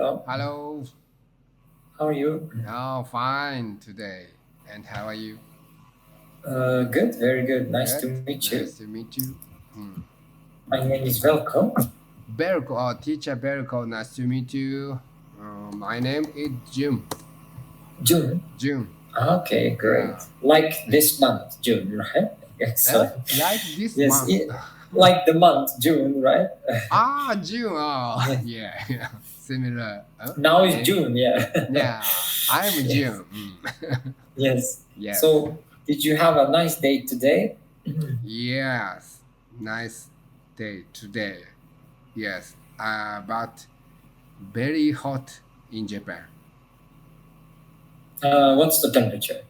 Hello. Hello. How are you? Oh, fine today. And how are you? Good. Very good. Nice to Good. meet you. Nice to meet you. My name is Velko. Berko, teacher Berko, nice to meet you. My name is June. June. June. Okay, great. Yeah. Like this month, June, right? Excellent. Like this Yes, month. like the month June, right? June. Oh, Yeah. yeah. Similar. Now it's June, yeah. Yeah, I'm Yes. June. Yes. Yes. So, did you have a nice day today? Yes. Nice day today. Yes. But very hot in Japan. What's the temperature?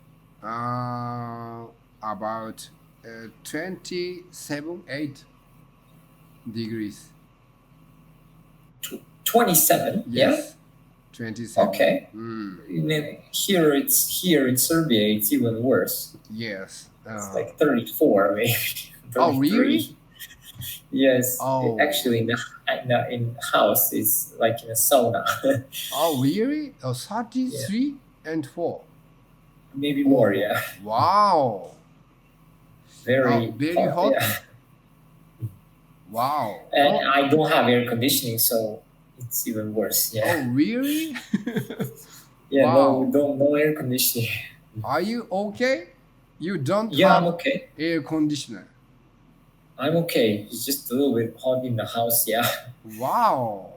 About 27-8 degrees. 27. Yes. 27. Okay. Mm. Here in Serbia, it's even worse. Yes. It's like 34, maybe. Oh, 33. really? Yes. Oh. Actually, in the house, it's like in a sauna. Oh, really? Oh, 33 and 4. Maybe more, yeah. Wow. Very hot. Yeah. Wow. And I don't have air conditioning, so it's even worse. Yeah. Oh, really? Yeah. Wow. No air conditioning. Are you okay? You don't Yeah, have I'm okay. air conditioner. I'm okay. It's just a little bit hot in the house, yeah. Wow.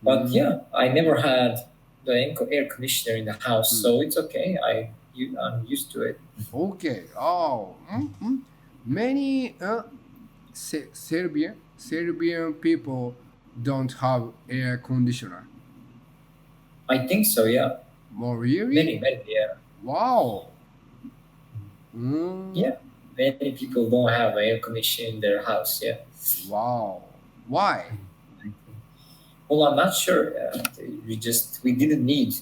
But yeah, I never had the air conditioner in the house, so it's okay. I'm used to it. Okay. Oh. Many Serbian people don't have air conditioner. I think so, yeah. More really? Many, yeah. Wow. Yeah, many people don't have air conditioning in their house, yeah. Wow. Why? Well, I'm not sure. We didn't need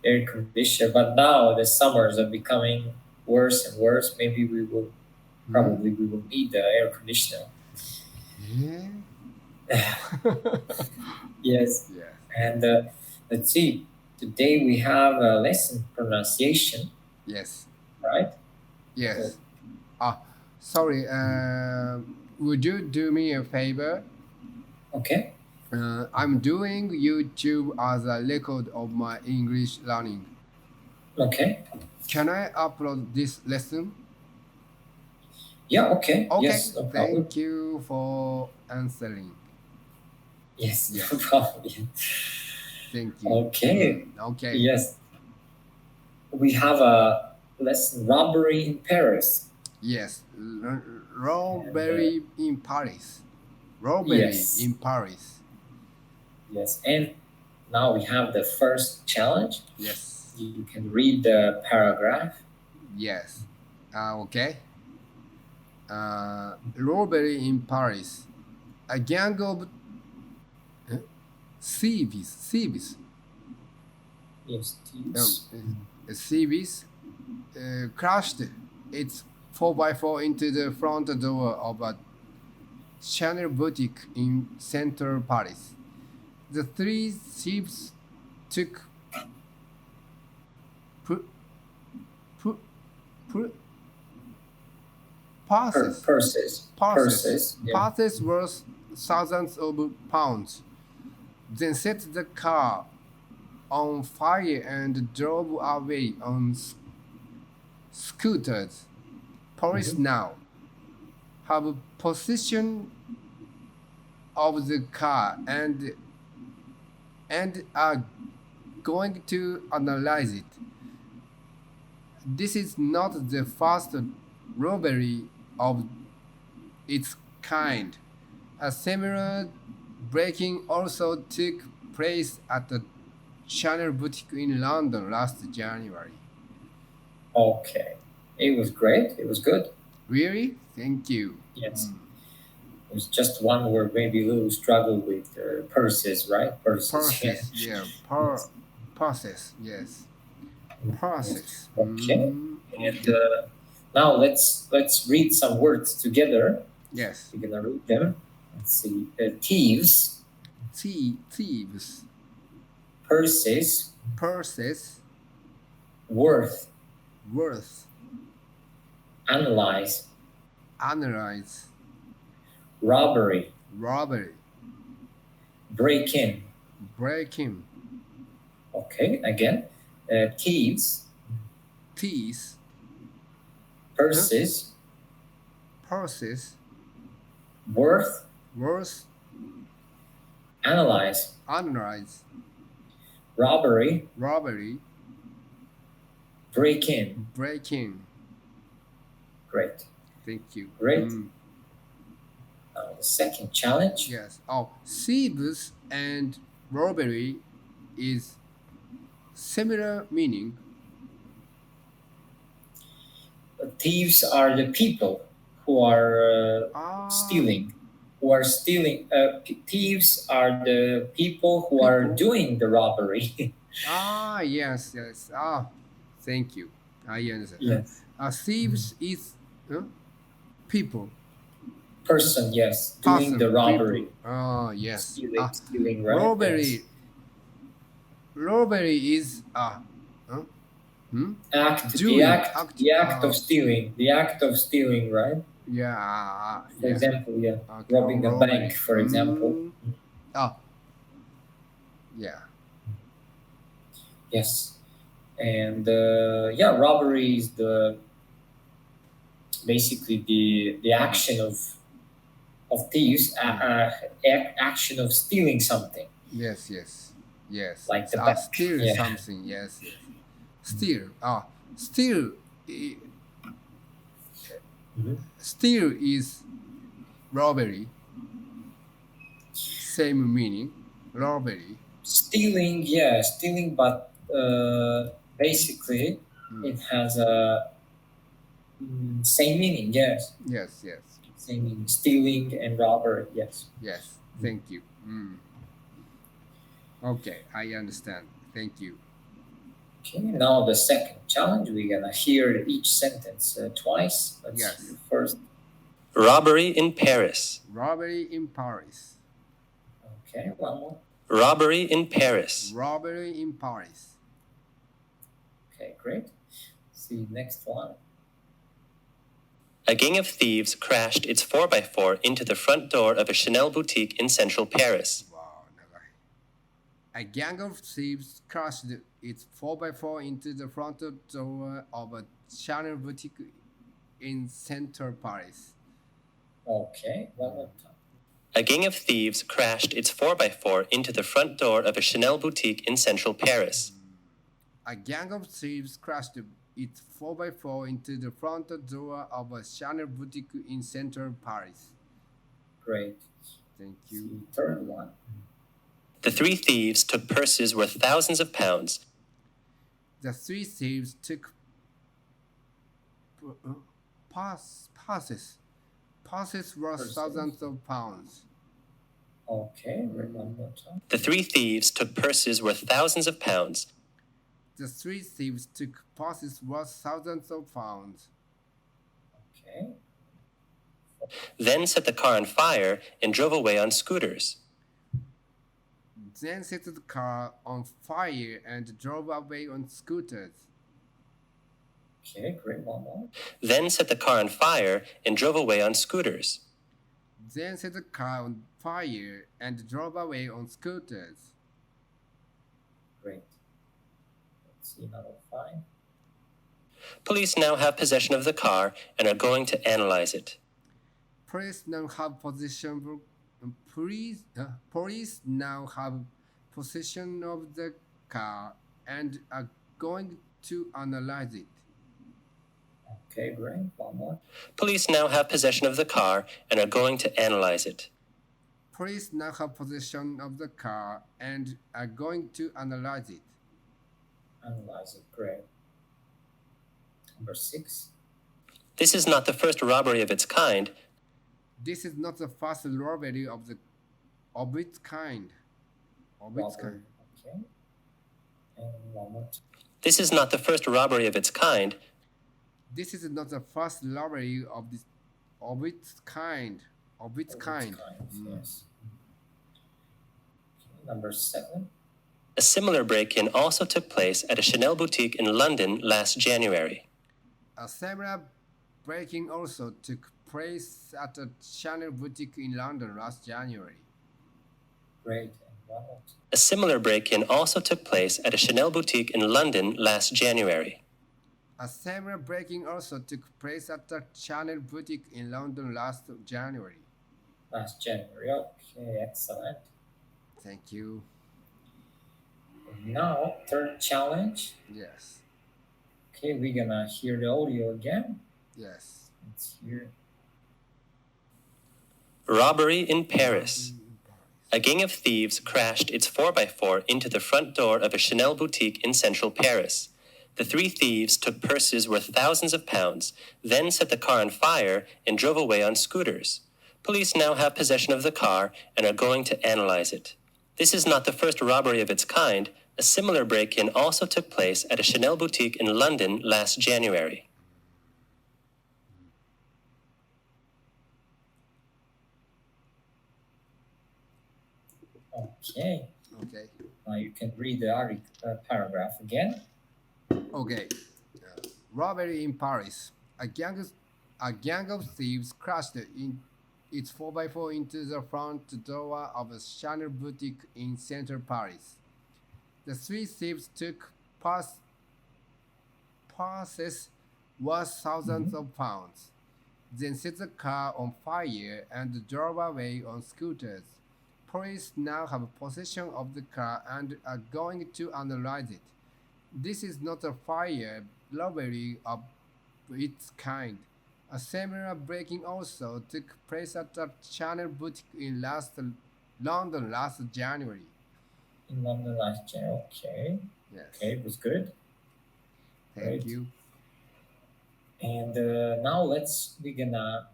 air conditioner, but now the summers are becoming worse and worse. Maybe we will need the air conditioner. Yeah. Yes. Yeah. And let's see. Today we have a lesson pronunciation. Yes. Right? Yes. Sorry. Would you do me a favor? Okay. I'm doing YouTube as a record of my English learning. Okay. Can I upload this lesson? Yeah, okay. Okay. Yes, no problem. Thank you for answering. Yes, Yes. no problem. Thank you. Okay. Okay. Yes. We have a lesson, robbery in Paris. Yes. Robbery in Paris. Robbery in Paris. Yes. And now we have the first challenge. Yes. You can read the paragraph. Yes. Okay. Robbery in Paris. A gang of thieves. Yes, Thieves crashed its 4x4 into the front door of a Chanel boutique in central Paris. The three thieves took purses worth thousands of pounds, then set the car on fire and drove away on scooters. Police now have possession of the car and are going to analyze it. This is not the first robbery of its kind. A similar breaking also took place at the Chanel boutique in London last January. Okay. It was great. It was good. Really? Thank you. Yes. It was just one word, maybe a little struggle with purses, right? Purses. Yeah. Purses. Yes. Purses. Okay. And now let's read some words together. Yes. We're gonna read them. Let's see. Thieves. Thieves. purses, purses, worth, worth, analyze, analyze, robbery, robbery, break in. break in, Okay, again, thieves, thieves, purses, purses, worth, worth, analyze, analyze, robbery, robbery, break in. break in. Great. Thank you. Great. Now the second challenge. Yes. Oh, thieves and robbery is similar meaning. Thieves are the people who are stealing. Who are stealing? Thieves are the people who are People. doing the robbery. Yes, yes. Thank you. I understand. Yes. Thieves is people. Person, yes, doing Person, the robbery. people. Yes. Stealing, right? Robbery. Yes. Robbery is The act of stealing. The act of stealing, right? Yeah. For example, Okay, robbing a robbery. bank, for example. Yeah. Yes. And robbery is basically the action of thieves, action of stealing something. Yes. Like the bank. Steal Yeah. something. Yes. Steal. Steal. Steal is robbery. Same meaning. Robbery. Stealing, but basically it has a same meaning. Yes. Yes. Same meaning. Stealing and robbery. Yes. Yes. Thank you. Okay, I understand. Thank you. Okay, now the second challenge. We're gonna hear each sentence twice. Let's Yes. hear first. Robbery in Paris. Robbery in Paris. Okay, one more. Robbery in Paris. Robbery in Paris. Okay, great. See next one. A gang of thieves crashed its 4x4 into the front door of a Chanel boutique in central Paris. Wow, a gang of thieves crashed its 4x4 into the front door of a Chanel boutique in central Paris. Okay, one more time. A gang of thieves crashed its 4x4 into the front door of a Chanel boutique in central Paris. A gang of thieves crashed its 4x4 into the front door of a Chanel boutique in central Paris. Great. Thank See you. third one. The three thieves took purses worth thousands of pounds. The three thieves took passes worth Purses. thousands of pounds. Okay, one more time. The three thieves took purses worth thousands of pounds. The three thieves took passes worth thousands of pounds. Okay. Then set the car on fire and drove away on scooters. Then set the car on fire and drove away on scooters. Okay, great. One more. Then set the car on fire and drove away on scooters. Then set the car on fire and drove away on scooters. Great. Let's see another 5. Police now have possession of the car and are going to analyze it. Police now have possession. Police now have possession of the car and are going to analyze it. Okay, great. One more. Police now have possession of the car and are going to analyze it. Police now have possession of the car and are going to analyze it. Analyze it. Great. Number 6. This is not the first robbery of its kind. This is not the first robbery of its kind. Robbery. Okay. And one more time. This is not the first robbery of its kind. This is not the first robbery of its kind. Yes. Okay, number 7. A similar break-in also took place at a Chanel boutique in London last January. A similar breaking also took place at a Chanel boutique in London last January. Great. Wow. A similar break-in also took place at a Chanel boutique in London last January. A similar breaking also took place at a Chanel boutique in London last January. Last January. Okay, excellent. Thank you. Now, third challenge. Yes. Okay, we're gonna hear the audio again. Yes. Let's hear. Robbery in Paris. A gang of thieves crashed its 4x4 into the front door of a Chanel boutique in central Paris. The three thieves took purses worth thousands of pounds, then set the car on fire and drove away on scooters. Police now have possession of the car and are going to analyze it. This is not the first robbery of its kind. A similar break-in also took place at a Chanel boutique in London last January. Okay. Okay. Now you can read the paragraph again. Okay. Robbery in Paris. A gang of thieves crashed its 4x4 into the front door of a Chanel boutique in central Paris. The three thieves took purses worth thousands of pounds, then set the car on fire and drove away on scooters. Police now have possession of the car and are going to analyze it. This is not a fire robbery of its kind. A similar breaking also took place at a Chanel boutique in London last January. In London last January. Okay. Yes. Okay, it was good. Thank Great. you. And now we're gonna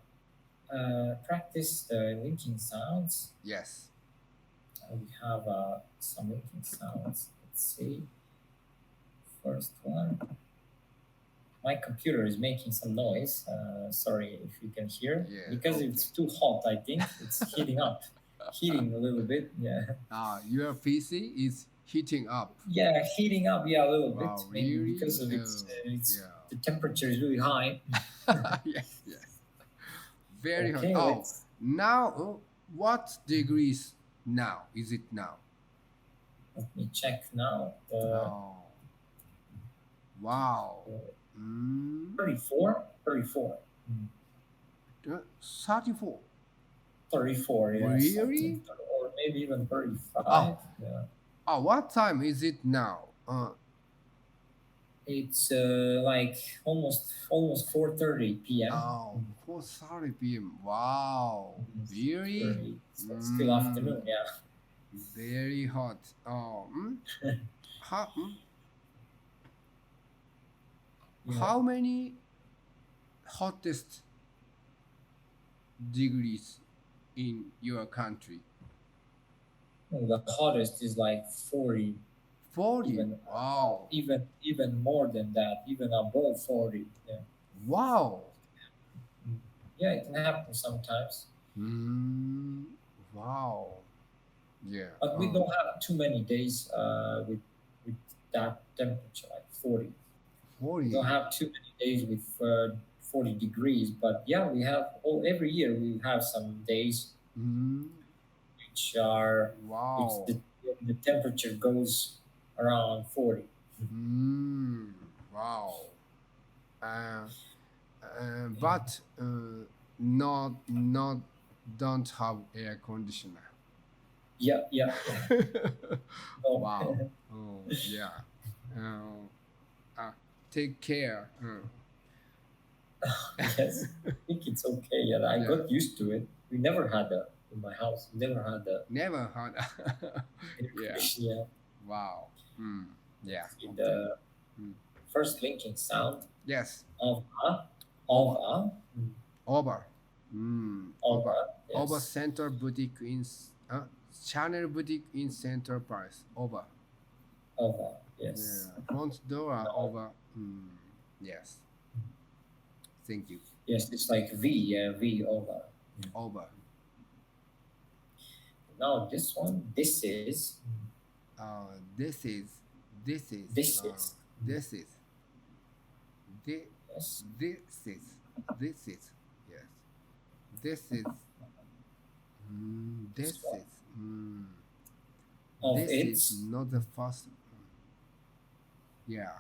practice the linking sounds. Yes. We have some linking sounds. Let's see. First one. My computer is making some noise. Sorry if you can hear. Yeah, because okay. it's too hot, I think. It's heating up. Heating a little bit, yeah. Your PC is heating up. Yeah, heating up, yeah, a little Wow, bit. Maybe really? because of it's Yeah. the temperature is really high. Yes. Very Okay, hot. let's- Now, what degrees now? Is it now? Let me check now. Wow. Mm, 34? 34. 34. 34, yeah. Really? something, or maybe even 35. Oh. Yeah. What time is it now? It's like almost 4:30 p.m. 4:30 p.m. Wow. Really? 4:30. So it's still afternoon, yeah. Very hot. How, Yeah. how many hottest degrees in your country? Well, the hottest is like 40, 40. Even- Wow. even more than that, even above 40. Yeah, Wow. yeah, it can happen sometimes, Wow. Yeah. but we don't have too many days with that temperature, like 40. 40. We don't have too many days with 40 degrees, but yeah, we have every year we have some days which are Wow. which the temperature goes around 40. Wow. But not don't have air conditioner. Yeah. Oh, Wow. Oh yeah. Take care. Yes, I think it's okay. Yeah, I got used to it. We never had that in my house. We never had that. Never had. Yeah. Wow. Yeah. In the first linking sound Yes. of Over. over. Yes. Over Center boutique in Chanel boutique in Center Paris. Over. Over. Yes. Yeah. Front door over. Yes. Thank you. Yes, it's like V. Yeah, V over. Over. Now this one. This is This is This is. this is Yes. yes. This is this one. is Of this its. is not the first. Yeah.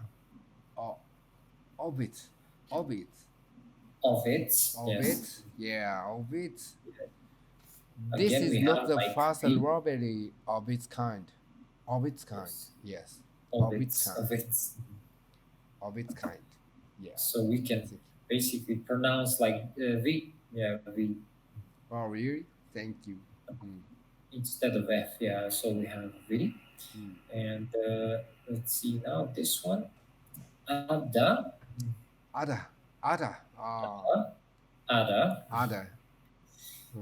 Of it. Of its. Of Yes. it. Yeah. Of it. This Again, is we not have the like first the. robbery of its kind. Of its kind. Yes. Yes. Of Of its its. kind. Of its. Of its kind. Yeah. So we can That's it. basically pronounce like V. Yeah, V Oh, really? Thank you. instead of F. Yeah. So we have V. Mm. And let's see now this one. Ada. Ada. Ada. Ada. Ada.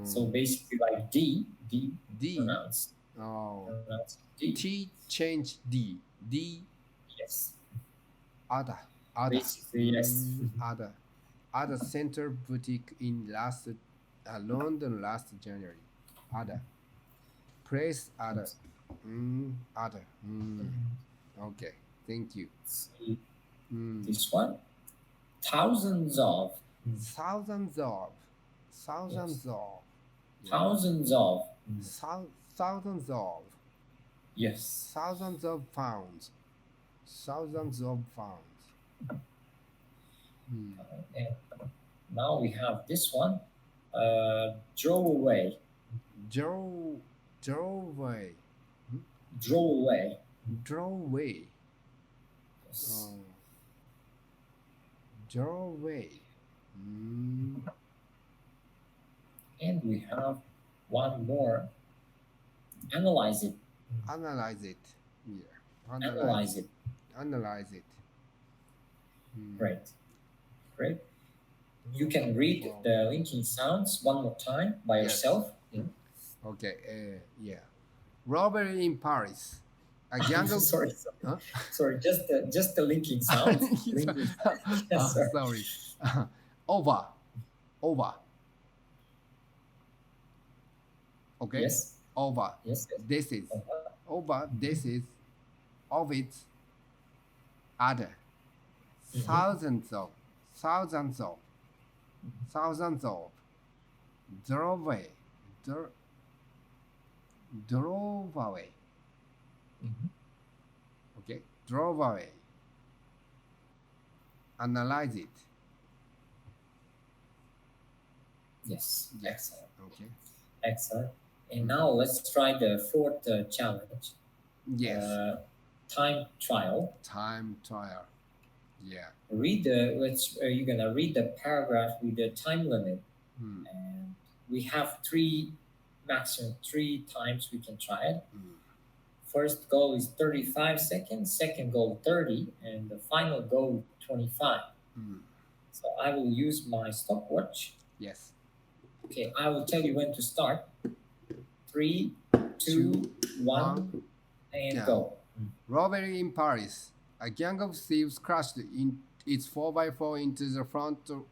So basically like D. D. D. Pronounced. Oh. Pronounced D. T change D. D. Yes. Ada. Ada. Basically yes. Ada. Ada Center Boutique in London last January. Ada. Praise Ada. Ada. Okay. Thank you. See Mm. this one. Thousands of. Thousands of. Thousands of. Yeah. Thousands of. Thousands of. Yes. Thousands of pounds. Thousands of pounds. And now we have this one. Dro-vaway. Dro-vaway. Dro-vaway. Dro-vaway. Yes. Dro-vaway. And we have one more. Analyze it. Analyze it. Yeah. Analyze it. Analyze it. Great. Great. You can read the linking sounds one more time by Yes. yourself. Okay. Yeah. Robbery in Paris. A gang of sorry, Huh? sorry. Just the linking sound. Linking. Yes, sir. Sorry. Over. Okay. Yes. Over. Yes. Yes. This is over. This is of its other. Thousands of. Dro-vaway. Dro-vaway. Okay. Dro-vaway. Analyze it. Yes. Excellent. Okay. Excellent. And now let's try the fourth challenge. Yes. Time trial. Time trial. Yeah. Read the. You're gonna read the paragraph with the time limit, and we have maximum three times we can try it. First goal is 35 seconds. Second goal 30, and the final goal 25. So I will use my stopwatch. Yes. Okay, I will tell you when to start. 3, 2, 1, and go. Robbery in Paris. A gang of thieves crashed in its 4x4 into the front door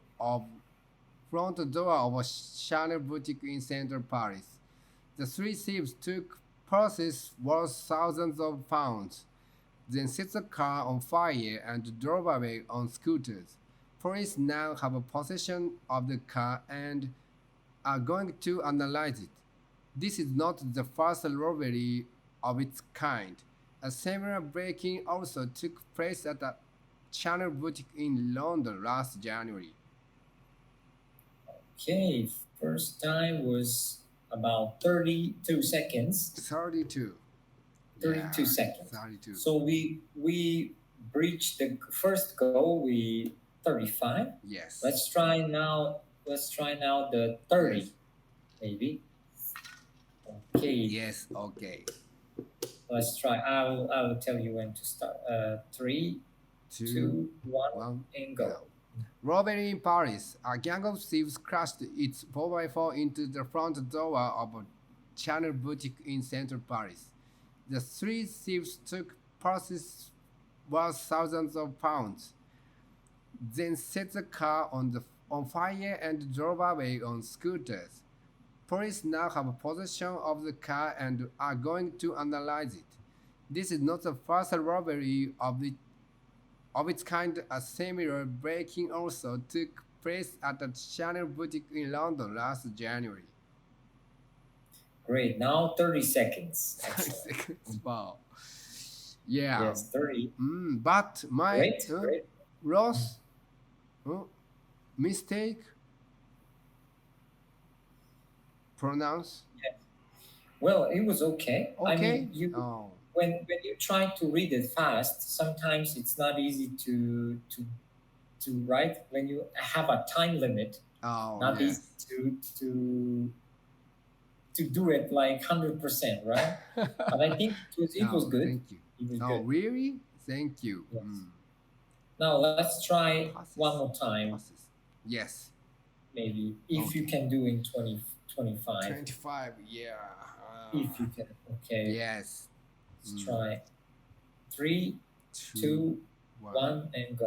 of a Chanel boutique in central Paris. The three thieves took purses worth thousands of pounds, then set the car on fire and drove away on scooters. Police now have possession of the car and are going to analyze it. This is not the first robbery of its kind. A similar break-in also took place at a Chanel boutique in London last January. Okay, first time was about 32 seconds. 32. 32 Yeah, seconds. 32. So we breached the first goal with 35. Yes. Let's try now the 30, Yes. maybe. Okay. Yes, okay. Let's try. I will tell you when to start. 3, 2, 1, and go. Robbery in Paris. A gang of thieves crashed its 4x4 into the front door of a Chanel boutique in central Paris. The three thieves took purses worth thousands of pounds, then set the car on fire and drove away on scooters. Police now have possession of the car and are going to analyze it. This is not the first robbery of its kind. A similar breaking also took place at the Chanel boutique in London last January. Great. Now 30 seconds. 30 Excellent. seconds. Wow. Yeah. Yes, 30. But my Great. Ross mistake pronounce Well, it was okay. okay. I mean, when you try to read it fast, sometimes it's not easy to write when you have a time limit. Not yes. easy to do it like 100%, right? But I think it was good. Thank you. It was Oh, good. really? Thank you. Yes. Now let's try Process. one more time, Process. Yes. maybe if you can do in 25. 25. Yeah. If you can. Okay. Yes. Let's try. 3, 2, 1, and go.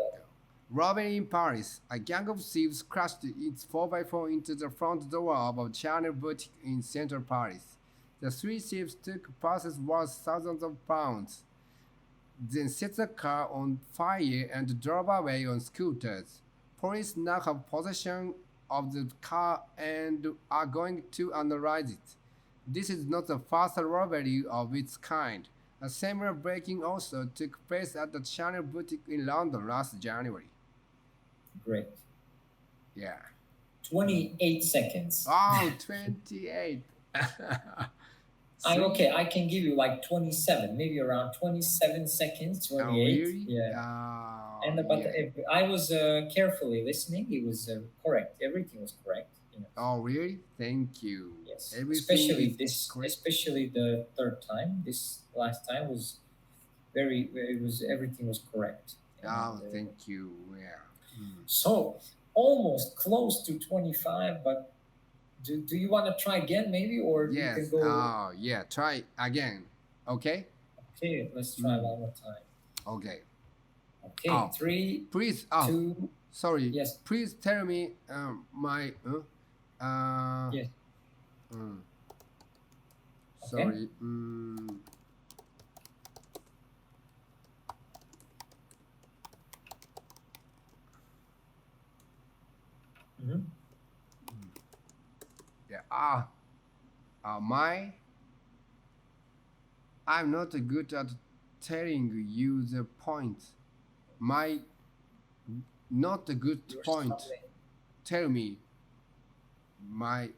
Robbery in Paris. A gang of thieves crashed its 4x4 into the front door of a Chanel boutique in central Paris. The three thieves took purses worth thousands of pounds, then set the car on fire and drove away on scooters. Police now have possession of the car and are going to analyze it. This is not the first robbery of its kind. A similar breaking also took place at the Chanel boutique in London last January. Great. Yeah. 28 seconds. Oh, 28. I can give you like 27, maybe around 27 seconds, 28. Oh, really? Yeah. Oh, But yeah. I was carefully listening. It was correct. Everything was correct. Oh, really? Thank you. Yes. Everything Especially the third time. This last time was everything was correct. Oh, thank you. Yeah. So almost close to 25, but do you want to try again maybe, or Yes. you can go? Oh, yeah. Try again. Okay. Okay, let's try one more time. Okay. Okay, Oh. 3, Please. 2. Sorry. Yes. Please tell me my. Yes. Sorry. Mm-hmm. Yeah. I'm not good at telling you the point. My not a good You're point. stumbling. Tell me my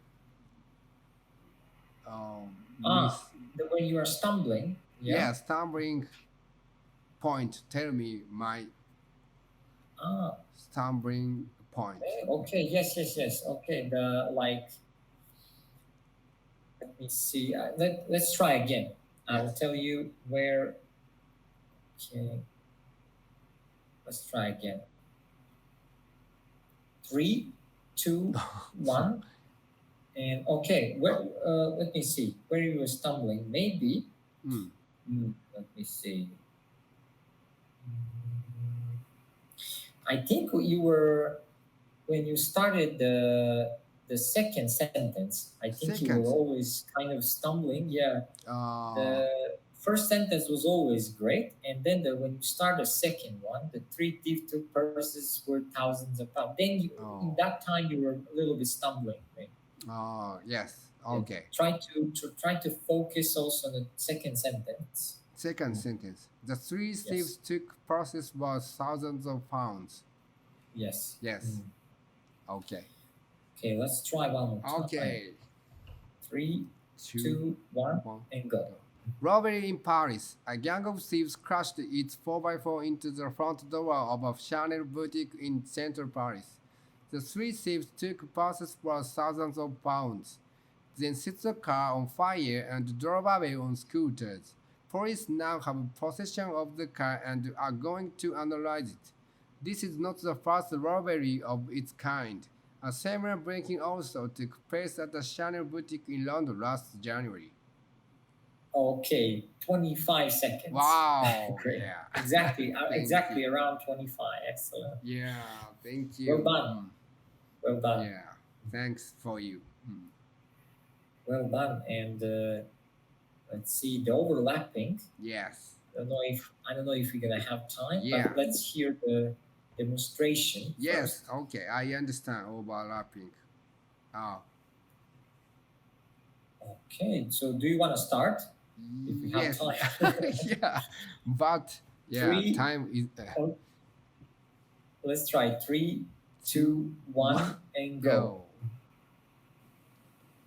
When you are stumbling. yeah, stumbling point. Tell me my stumbling point. Okay. Yes. Okay. Let me see. Let's try again. I will tell you where. Okay. Let's try again. 3, 2, 1. And okay, let me see where you were stumbling. Maybe. Let me see. I think you were when you started the second sentence. I think you were always kind of stumbling. Yeah. The first sentence was always great, and then when you start the second one, the three thieves took purses worth thousands of pounds. Then in that time you were a little bit stumbling. Right? Oh, yes. Okay. Try to focus also on the second sentence. Second sentence. The three thieves took purses worth thousands of pounds. Yes. Okay. Okay, let's try one more time. Okay. 3, 2, 1, and go. Robbery in Paris. A gang of thieves crashed its 4x4 into the front door of a Chanel boutique in central Paris. The three thieves took purses worth thousands of pounds, then set the car on fire and drove away on scooters. Police now have possession of the car and are going to analyze it. This is not the first robbery of its kind. A similar breaking also took place at the Chanel boutique in London last January. Okay, 25 seconds. Wow. Great. Yeah. Exactly around 25. Excellent. Yeah, thank you. Well done. Well done. Yeah, thanks for you. Well done. And let's see the overlapping. Yes. I don't know if we're gonna have time, Yeah. but let's hear the demonstration. Yes. First. Okay. I understand overlapping. Oh. Okay. So do you want to start? If we have Yes. time. Yeah. But yeah, Three. time is. Let's try 3, 2, 1, and go.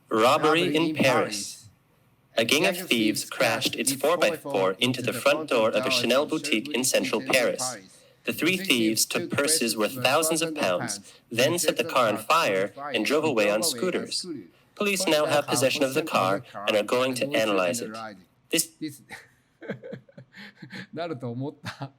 Robbery in Paris. A gang of thieves crashed its 4x4 into the front door of a Chanel boutique in central Paris. The three thieves took purses worth thousands of pounds, then set the car on fire and drove away on scooters. Police now have possession of the car and are going to analyze it. This なると思った。